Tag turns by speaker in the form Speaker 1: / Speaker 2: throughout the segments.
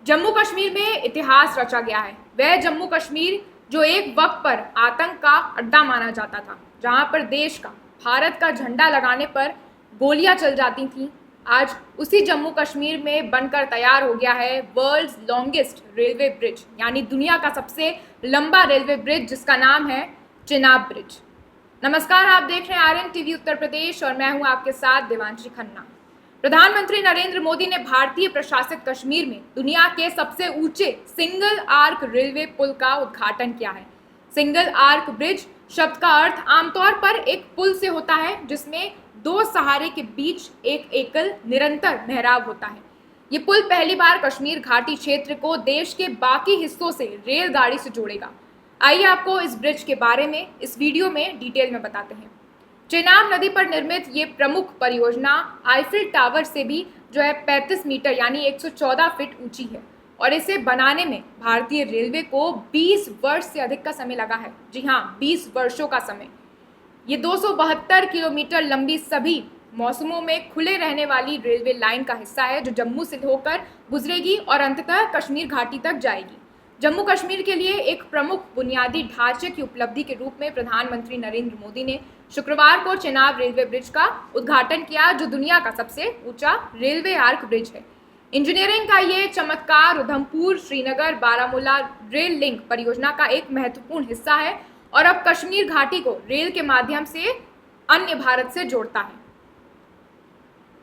Speaker 1: जम्मू कश्मीर में इतिहास रचा गया है। वह जम्मू कश्मीर जो एक वक्त पर आतंक का अड्डा माना जाता था, जहां पर देश का, भारत का झंडा लगाने पर गोलियां चल जाती थीं, आज उसी जम्मू कश्मीर में बनकर तैयार हो गया है वर्ल्ड्स लॉन्गेस्ट रेलवे ब्रिज, यानी दुनिया का सबसे लंबा रेलवे ब्रिज, जिसका नाम है चेनाब ब्रिज। नमस्कार, आप देख रहे हैं आरएन टीवी उत्तर प्रदेश और मैं हूं आपके साथ देवांशी खन्ना। प्रधानमंत्री नरेंद्र मोदी ने भारतीय प्रशासित कश्मीर में दुनिया के सबसे ऊंचे सिंगल आर्क रेलवे पुल का उद्घाटन किया है। सिंगल आर्क ब्रिज शब्द का अर्थ आमतौर पर एक पुल से होता है जिसमें दो सहारे के बीच एक एकल निरंतर मेहराब होता है। ये पुल पहली बार कश्मीर घाटी क्षेत्र को देश के बाकी हिस्सों से रेलगाड़ी से जोड़ेगा। आइए आपको इस ब्रिज के बारे में इस वीडियो में डिटेल में बताते हैं। चेनाब नदी पर निर्मित ये प्रमुख परियोजना आईफिल टावर से भी जो है 35 मीटर यानी 114 फीट ऊंची है और इसे बनाने में भारतीय रेलवे को 20 वर्ष से अधिक का समय लगा है। जी हाँ, 20 वर्षों का समय। ये 272 किलोमीटर लंबी सभी मौसमों में खुले रहने वाली रेलवे लाइन का हिस्सा है जो जम्मू से होकर गुजरेगी और अंततः कश्मीर घाटी तक जाएगी। जम्मू कश्मीर के लिए एक प्रमुख बुनियादी ढांचे की उपलब्धि के रूप में प्रधानमंत्री नरेंद्र मोदी ने शुक्रवार को चेनाब रेलवे ब्रिज का उद्घाटन किया, जो दुनिया का सबसे ऊंचा रेलवे आर्क ब्रिज है। इंजीनियरिंग का ये चमत्कार उधमपुर श्रीनगर बारामूला रेल लिंक परियोजना का एक महत्वपूर्ण हिस्सा है और अब कश्मीर घाटी को रेल के माध्यम से अन्य भारत से जोड़ता है।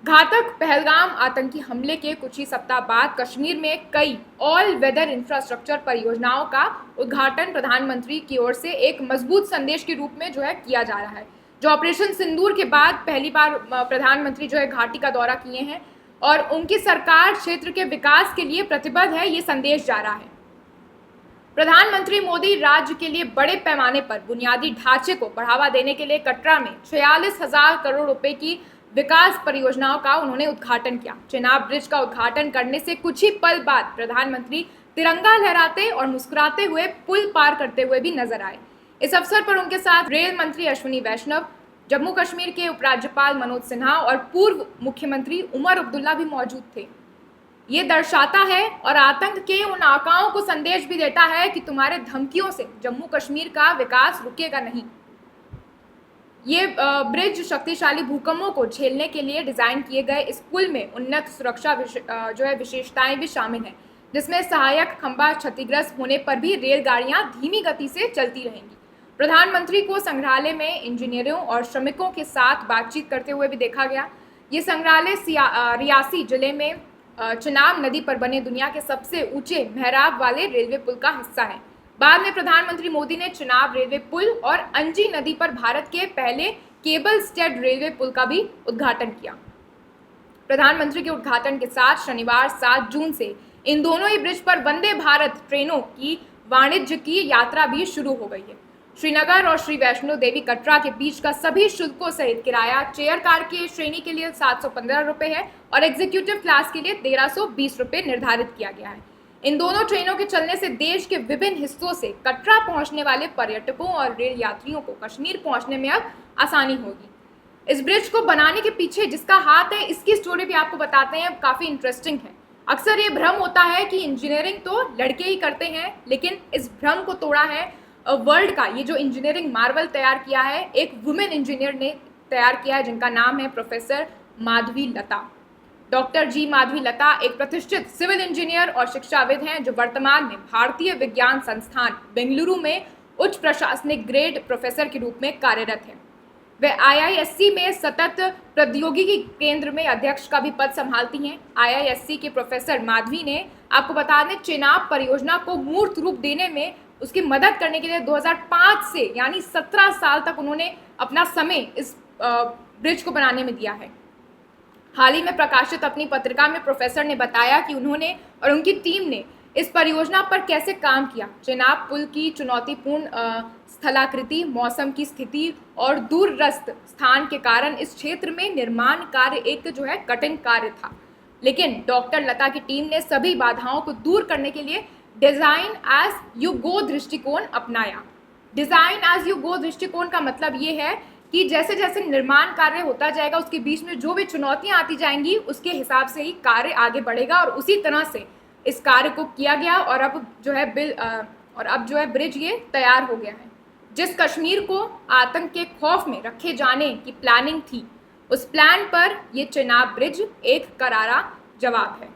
Speaker 1: घातक पहलगाम आतंकी हमले के कुछ ही सप्ताह बाद कश्मीर में कई ऑल वेदर इंफ्रास्ट्रक्चर परियोजनाओं का उद्घाटन प्रधानमंत्री की ओर से एक मजबूत संदेश के रूप में किया जा रहा है। जो ऑपरेशन सिंदूर के बाद पहली बार प्रधानमंत्री घाटी का दौरा किए हैं और उनकी सरकार क्षेत्र के विकास के लिए प्रतिबद्ध है, ये संदेश जा रहा है। प्रधानमंत्री मोदी राज्य के लिए बड़े पैमाने पर बुनियादी ढांचे को बढ़ावा देने के लिए कटरा में 46,000 करोड़ रुपए की विकास परियोजनाओं का उन्होंने उद्घाटन किया। चेनाब ब्रिज का उद्घाटन करने से कुछ ही पल बाद प्रधानमंत्री तिरंगा लहराते और मुस्कुराते हुए पुल पार करते हुए भी नजर आए। इस अवसर पर उनके साथ रेल मंत्री अश्विनी वैष्णव, जम्मू कश्मीर के उपराज्यपाल मनोज सिन्हा और पूर्व मुख्यमंत्री उमर अब्दुल्ला भी मौजूद थे। ये दर्शाता है और आतंक के उन आकाओं को संदेश भी देता है कि तुम्हारे धमकियों से जम्मू कश्मीर का विकास रुकेगा नहीं। ये ब्रिज शक्तिशाली भूकंपों को झेलने के लिए डिजाइन किए गए इस पुल में उन्नत सुरक्षा विशेषताएं भी शामिल हैं, जिसमें सहायक खंभा क्षतिग्रस्त होने पर भी रेलगाड़ियां धीमी गति से चलती रहेंगी। प्रधानमंत्री को संग्रहालय में इंजीनियरों और श्रमिकों के साथ बातचीत करते हुए भी देखा गया। ये संग्रहालय रियासी जिले में चेनाब नदी पर बने दुनिया के सबसे ऊंचे मेहराब वाले रेलवे पुल का हिस्सा है। बाद में प्रधानमंत्री मोदी ने चेनाब रेलवे पुल और अंजी नदी पर भारत के पहले केबल स्टेड रेलवे पुल का भी उद्घाटन किया। प्रधानमंत्री के उद्घाटन के साथ शनिवार 7 जून से इन दोनों ही ब्रिज पर वंदे भारत ट्रेनों की वाणिज्य की यात्रा भी शुरू हो गई है। श्रीनगर और श्री वैष्णो देवी कटरा के बीच का सभी शुल्कों सहित किराया चेयर कार की श्रेणी के लिए 715 रुपये है और एग्जीक्यूटिव क्लास के लिए 1320 रुपये निर्धारित किया गया है। इन दोनों ट्रेनों के चलने से देश के विभिन्न हिस्सों से कटरा पहुंचने वाले पर्यटकों और रेल यात्रियों को कश्मीर पहुंचने में अब आसानी होगी। इस ब्रिज को बनाने के पीछे जिसका हाथ है, इसकी स्टोरी भी आपको बताते हैं, काफ़ी इंटरेस्टिंग है। अक्सर ये भ्रम होता है कि इंजीनियरिंग तो लड़के ही करते हैं, लेकिन इस भ्रम को तोड़ा है वर्ल्ड का ये जो इंजीनियरिंग मार्वल तैयार किया है, एक वुमेन इंजीनियर ने तैयार किया है जिनका नाम है प्रोफेसर माधवी लता। डॉक्टर जी माधवी लता एक प्रतिष्ठित सिविल इंजीनियर और शिक्षाविद हैं जो वर्तमान में भारतीय विज्ञान संस्थान बेंगलुरु में उच्च प्रशासनिक ग्रेड प्रोफेसर के रूप में कार्यरत हैं। वे IISc में सतत प्रौद्योगिकी केंद्र में अध्यक्ष का भी पद संभालती हैं। IISc के प्रोफेसर माधवी ने, आपको बता दें, चेनाब परियोजना को मूर्त रूप देने में उसकी मदद करने के लिए 2005 से यानी 17 साल तक उन्होंने अपना समय इस ब्रिज को बनाने में दिया है। हाल ही में प्रकाशित अपनी पत्रिका में प्रोफेसर ने बताया कि उन्होंने और उनकी टीम ने इस परियोजना पर कैसे काम किया। चेनाब पुल की चुनौतीपूर्ण स्थलाकृति, मौसम की स्थिति और दूरस्थ स्थान के कारण इस क्षेत्र में निर्माण कार्य एक कठिन कार्य था, लेकिन डॉक्टर लता की टीम ने सभी बाधाओं को दूर करने के लिए डिजाइन एज यू गो दृष्टिकोण अपनाया। डिजाइन एज यू गो दृष्टिकोण का मतलब ये है कि जैसे जैसे निर्माण कार्य होता जाएगा उसके बीच में जो भी चुनौतियां आती जाएंगी उसके हिसाब से ही कार्य आगे बढ़ेगा और उसी तरह से इस कार्य को किया गया और अब जो है ब्रिज ये तैयार हो गया है। जिस कश्मीर को आतंक के खौफ में रखे जाने की प्लानिंग थी, उस प्लान पर ये चेनाब ब्रिज एक करारा जवाब है।